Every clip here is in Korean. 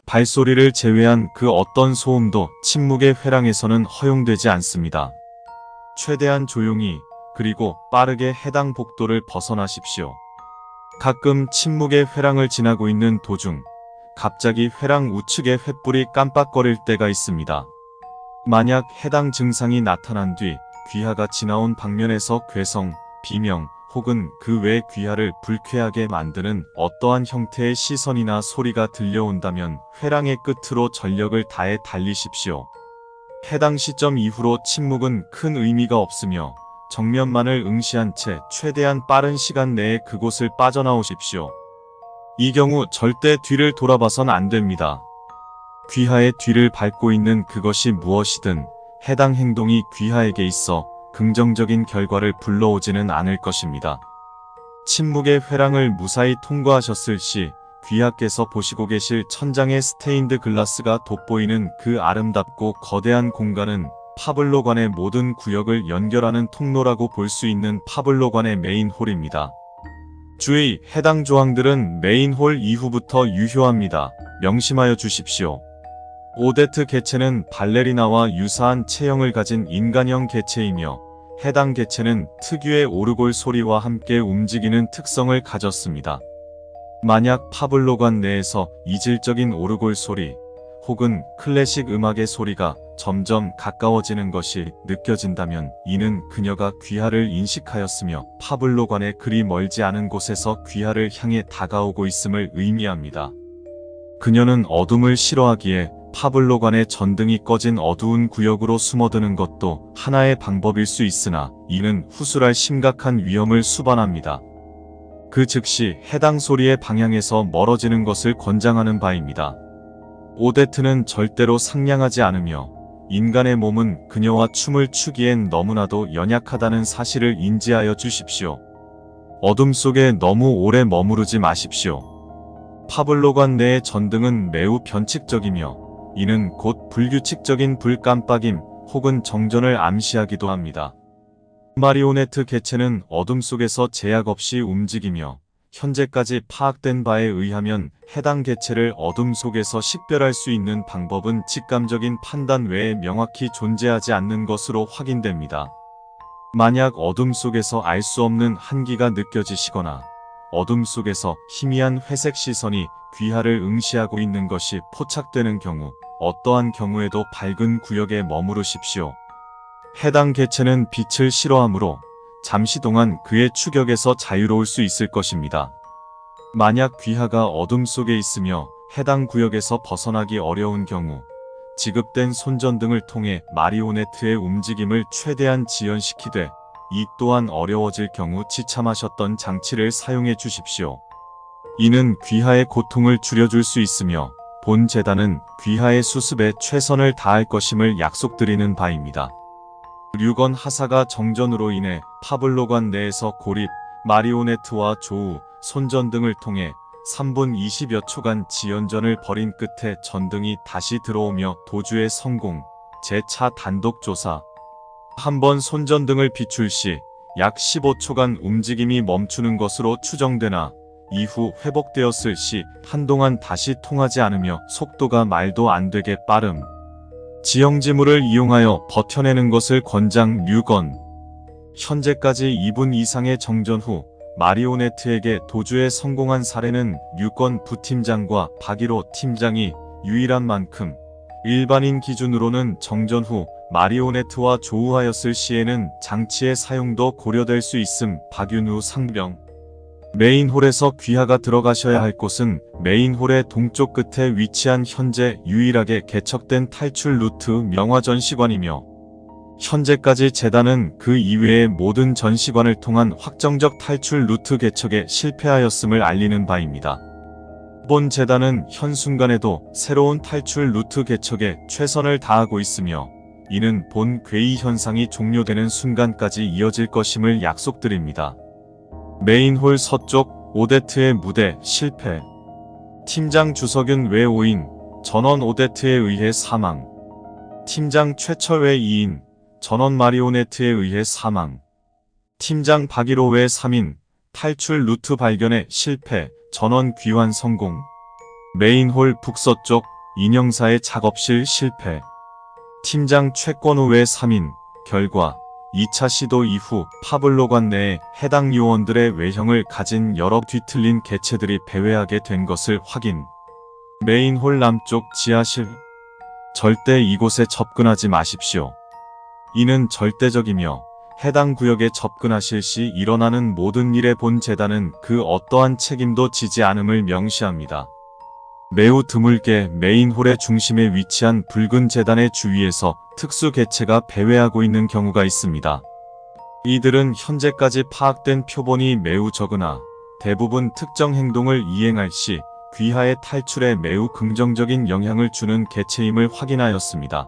발소리를 제외한 그 어떤 소음도 침묵의 회랑에서는 허용되지 않습니다. 최대한 조용히 그리고 빠르게 해당 복도를 벗어나십시오. 가끔 침묵의 회랑을 지나고 있는 도중 갑자기 회랑 우측의 횃불이 깜빡거릴 때가 있습니다. 만약 해당 증상이 나타난 뒤 귀하가 지나온 방면에서 괴성, 비명 혹은 그 외 귀하를 불쾌하게 만드는 어떠한 형태의 시선이나 소리가 들려온다면 회랑의 끝으로 전력을 다해 달리십시오. 해당 시점 이후로 침묵은 큰 의미가 없으며 정면만을 응시한 채 최대한 빠른 시간 내에 그곳을 빠져나오십시오. 이 경우 절대 뒤를 돌아봐선 안 됩니다. 귀하의 뒤를 밟고 있는 그것이 무엇이든 해당 행동이 귀하에게 있어 긍정적인 결과를 불러오지는 않을 것입니다. 침묵의 회랑을 무사히 통과하셨을 시 귀하께서 보시고 계실 천장의 스테인드 글라스가 돋보이는 그 아름답고 거대한 공간은 파블로관의 모든 구역을 연결하는 통로라고 볼 수 있는 파블로관의 메인홀입니다. 주의, 해당 조항들은 메인홀 이후부터 유효합니다. 명심하여 주십시오. 오데트 개체는 발레리나와 유사한 체형을 가진 인간형 개체이며 해당 개체는 특유의 오르골 소리와 함께 움직이는 특성을 가졌습니다. 만약 파블로관 내에서 이질적인 오르골 소리 혹은 클래식 음악의 소리가 점점 가까워지는 것이 느껴진다면 이는 그녀가 귀하를 인식하였으며 파블로관에 그리 멀지 않은 곳에서 귀하를 향해 다가오고 있음을 의미합니다. 그녀는 어둠을 싫어하기에 파블로관의 전등이 꺼진 어두운 구역으로 숨어드는 것도 하나의 방법일 수 있으나 이는 후술할 심각한 위험을 수반합니다. 그 즉시 해당 소리의 방향에서 멀어지는 것을 권장하는 바입니다. 오데트는 절대로 상냥하지 않으며 인간의 몸은 그녀와 춤을 추기엔 너무나도 연약하다는 사실을 인지하여 주십시오. 어둠 속에 너무 오래 머무르지 마십시오. 파블로관 내의 전등은 매우 변칙적이며 이는 곧 불규칙적인 불깜빡임 혹은 정전을 암시하기도 합니다. 마리오네트 개체는 어둠 속에서 제약 없이 움직이며 현재까지 파악된 바에 의하면 해당 개체를 어둠 속에서 식별할 수 있는 방법은 직감적인 판단 외에 명확히 존재하지 않는 것으로 확인됩니다. 만약 어둠 속에서 알 수 없는 한기가 느껴지시거나 어둠 속에서 희미한 회색 시선이 귀하를 응시하고 있는 것이 포착되는 경우 어떠한 경우에도 밝은 구역에 머무르십시오. 해당 개체는 빛을 싫어하므로 잠시 동안 그의 추격에서 자유로울 수 있을 것입니다. 만약 귀하가 어둠 속에 있으며 해당 구역에서 벗어나기 어려운 경우 지급된 손전등을 통해 마리오네트의 움직임을 최대한 지연시키되 이 또한 어려워질 경우 지참하셨던 장치를 사용해 주십시오. 이는 귀하의 고통을 줄여줄 수 있으며 본 재단은 귀하의 수습에 최선을 다할 것임을 약속드리는 바입니다. 류건 하사가 정전으로 인해 파블로관 내에서 고립, 마리오네트와 조우, 손전등을 통해 3분 20여 초간 지연전을 벌인 끝에 전등이 다시 들어오며 도주의 성공, 재차 단독 조사. 한번 손전등을 비출 시 약 15초간 움직임이 멈추는 것으로 추정되나 이후 회복되었을 시 한동안 다시 통하지 않으며 속도가 말도 안 되게 빠름. 지형지물을 이용하여 버텨내는 것을 권장 류건. 현재까지 2분 이상의 정전 후 마리오네트에게 도주에 성공한 사례는 류건 부팀장과 박일호 팀장이 유일한 만큼 일반인 기준으로는 정전 후 마리오네트와 조우하였을 시에는 장치의 사용도 고려될 수 있음. 박윤우 상병. 메인홀에서 귀하가 들어가셔야 할 곳은 메인홀의 동쪽 끝에 위치한 현재 유일하게 개척된 탈출 루트 명화 전시관이며 현재까지 재단은 그 이외의 모든 전시관을 통한 확정적 탈출 루트 개척에 실패하였음을 알리는 바입니다. 본 재단은 현 순간에도 새로운 탈출 루트 개척에 최선을 다하고 있으며 이는 본 괴이 현상이 종료되는 순간까지 이어질 것임을 약속드립니다. 메인홀 서쪽 오데트의 무대 실패. 팀장 주석윤 외 5인, 전원 오데트에 의해 사망. 팀장 최철 외 2인, 전원 마리오네트에 의해 사망. 팀장 박일호 외 3인, 탈출 루트 발견에 실패, 전원 귀환 성공. 메인홀 북서쪽 인형사의 작업실 실패. 팀장 채권 후회 3인. 결과 2차 시도 이후 파블로관 내에 해당 요원들의 외형을 가진 여러 뒤틀린 개체들이 배회하게 된 것을 확인. 메인홀 남쪽 지하실. 절대 이곳에 접근하지 마십시오. 이는 절대적이며 해당 구역에 접근하실 시 일어나는 모든 일에 본 재단은 그 어떠한 책임도 지지 않음을 명시합니다. 매우 드물게 메인홀의 중심에 위치한 붉은 재단의 주위에서 특수 개체가 배회하고 있는 경우가 있습니다. 이들은 현재까지 파악된 표본이 매우 적으나 대부분 특정 행동을 이행할 시 귀하의 탈출에 매우 긍정적인 영향을 주는 개체임을 확인하였습니다.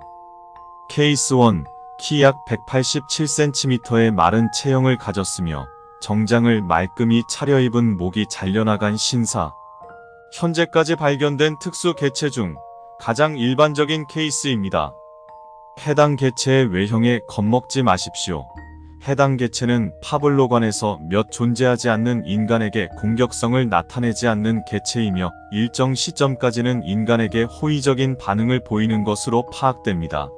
케이스 1, 키 약 187cm의 마른 체형을 가졌으며 정장을 말끔히 차려입은 목이 잘려나간 신사. 현재까지 발견된 특수 개체 중 가장 일반적인 케이스입니다. 해당 개체의 외형에 겁먹지 마십시오. 해당 개체는 파블로관에서 몇 존재하지 않는 인간에게 공격성을 나타내지 않는 개체이며 일정 시점까지는 인간에게 호의적인 반응을 보이는 것으로 파악됩니다.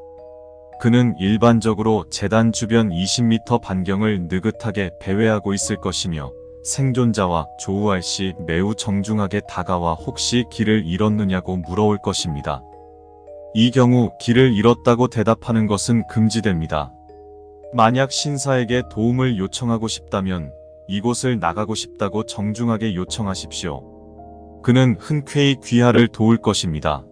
그는 일반적으로 재단 주변 20m 반경을 느긋하게 배회하고 있을 것이며 생존자와 조우할 시 매우 정중하게 다가와 혹시 길을 잃었느냐고 물어올 것입니다. 이 경우 길을 잃었다고 대답하는 것은 금지됩니다. 만약 신사에게 도움을 요청하고 싶다면 이곳을 나가고 싶다고 정중하게 요청하십시오. 그는 흔쾌히 귀하를 도울 것입니다.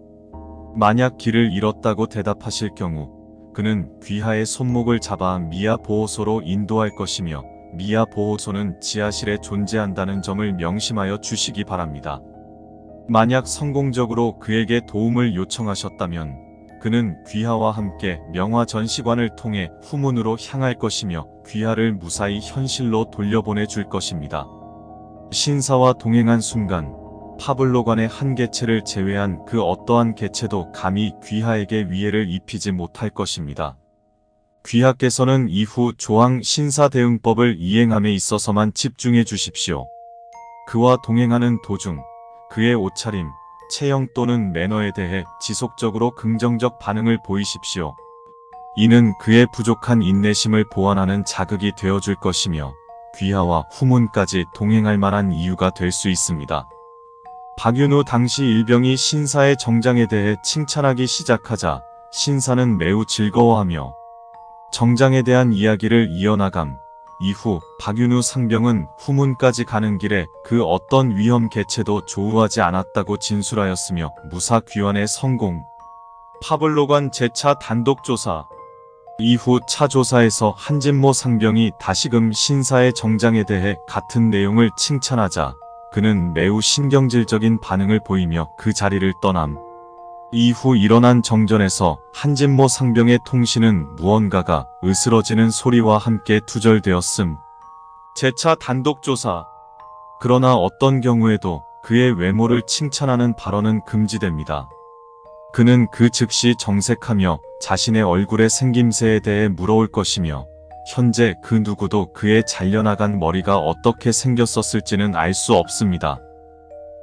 만약 길을 잃었다고 대답하실 경우 그는 귀하의 손목을 잡아 미아 보호소로 인도할 것이며 미아 보호소는 지하실에 존재한다는 점을 명심하여 주시기 바랍니다. 만약 성공적으로 그에게 도움을 요청하셨다면 그는 귀하와 함께 명화 전시관을 통해 후문으로 향할 것이며 귀하를 무사히 현실로 돌려보내 줄 것입니다. 신사와 동행한 순간 파블로관의 한 개체를 제외한 그 어떠한 개체도 감히 귀하에게 위해를 입히지 못할 것입니다. 귀하께서는 이후 조항 신사대응법을 이행함에 있어서만 집중해 주십시오. 그와 동행하는 도중 그의 옷차림, 체형 또는 매너에 대해 지속적으로 긍정적 반응을 보이십시오. 이는 그의 부족한 인내심을 보완하는 자극이 되어줄 것이며 귀하와 후문까지 동행할 만한 이유가 될 수 있습니다. 박윤우 당시 일병이 신사의 정장에 대해 칭찬하기 시작하자 신사는 매우 즐거워하며 정장에 대한 이야기를 이어나감. 이후 박윤우 상병은 후문까지 가는 길에 그 어떤 위험 개체도 조우하지 않았다고 진술하였으며 무사 귀환에 성공. 파블로관 재차 단독 조사. 이후 차 조사에서 한진모 상병이 다시금 신사의 정장에 대해 같은 내용을 칭찬하자 그는 매우 신경질적인 반응을 보이며 그 자리를 떠남. 이후 일어난 정전에서 한진모 상병의 통신은 무언가가 으스러지는 소리와 함께 두절되었음. 재차 단독 조사. 그러나 어떤 경우에도 그의 외모를 칭찬하는 발언은 금지됩니다. 그는 그 즉시 정색하며 자신의 얼굴의 생김새에 대해 물어올 것이며 현재 그 누구도 그의 잘려나간 머리가 어떻게 생겼었을지는 알 수 없습니다.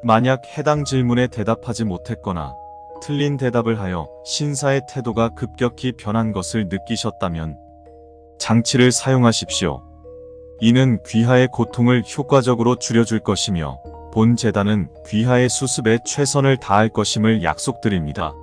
만약 해당 질문에 대답하지 못했거나 틀린 대답을 하여 신사의 태도가 급격히 변한 것을 느끼셨다면 장치를 사용하십시오. 이는 귀하의 고통을 효과적으로 줄여줄 것이며 본 재단은 귀하의 수습에 최선을 다할 것임을 약속드립니다.